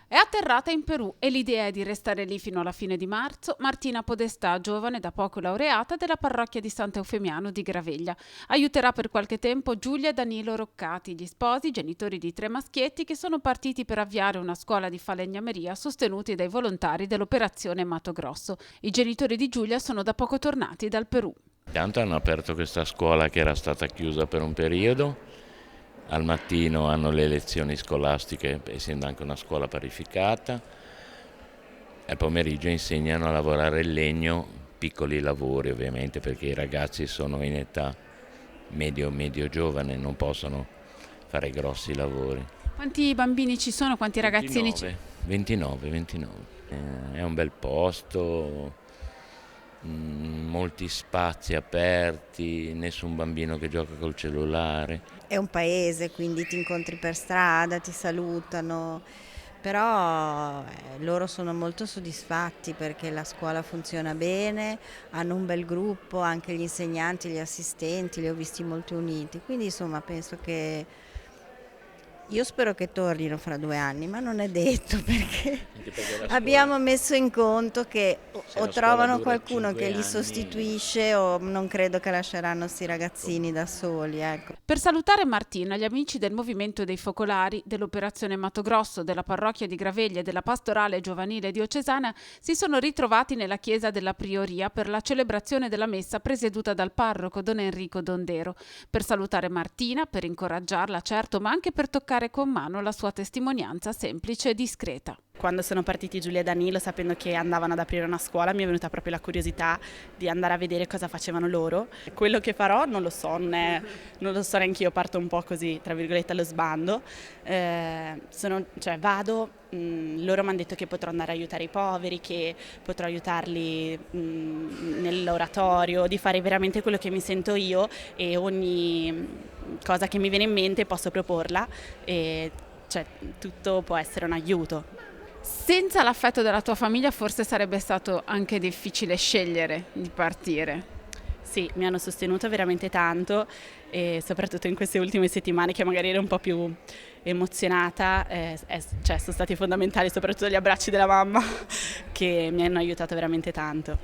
È atterrata in Perù e l'idea è di restare lì fino alla fine di marzo. Martina Podestà, giovane da poco laureata della parrocchia di Sant'Eufemiano di Graveglia. Aiuterà per qualche tempo Giulia e Danilo Roccati, gli sposi, genitori di 3 maschietti che sono partiti per avviare una scuola di falegnameria sostenuti dai volontari dell'operazione Mato Grosso. I genitori di Giulia sono da poco tornati dal Perù. Intanto hanno aperto questa scuola che era stata chiusa per un periodo. Al mattino hanno le lezioni scolastiche, essendo anche una scuola parificata, e al pomeriggio insegnano a lavorare il legno, piccoli lavori ovviamente, perché i ragazzi sono in età medio giovane, non possono fare grossi lavori. Quanti bambini ci sono? Quanti ragazzini ci 29. È un bel posto, molti spazi aperti, nessun bambino che gioca col cellulare. È un paese, quindi ti incontri per strada, ti salutano, però loro sono molto soddisfatti perché la scuola funziona bene, hanno un bel gruppo, anche gli insegnanti, gli assistenti, li ho visti molto uniti, quindi insomma penso che io spero che tornino fra 2 anni, ma non è detto perché Anche perché la abbiamo scuola, messo in conto che se o la scuola trovano dura qualcuno 5 che li anni, sostituisce o non credo che lasceranno sti ragazzini da soli, ecco. Per salutare Martina, gli amici del Movimento dei Focolari, dell'Operazione Mato Grosso, della Parrocchia di Graveglia e della Pastorale Giovanile Diocesana si sono ritrovati nella chiesa della Prioria per la celebrazione della messa presieduta dal parroco Don Enrico Dondero. Per salutare Martina, per incoraggiarla, certo, ma anche per toccare con mano la sua testimonianza semplice e discreta. Quando sono partiti Giulia e Danilo, sapendo che andavano ad aprire una scuola, mi è venuta proprio la curiosità di andare a vedere cosa facevano loro. Quello che farò non lo so, non lo so neanche io, parto un po' così, tra virgolette, allo sbando. Vado, loro mi hanno detto che potrò andare a aiutare i poveri, che potrò aiutarli nell'oratorio, di fare veramente quello che mi sento io e ogni cosa che mi viene in mente posso proporla e tutto può essere un aiuto. Senza l'affetto della tua famiglia forse sarebbe stato anche difficile scegliere di partire. Sì, mi hanno sostenuto veramente tanto e soprattutto in queste ultime settimane che magari ero un po' più emozionata, sono stati fondamentali soprattutto gli abbracci della mamma che mi hanno aiutato veramente tanto.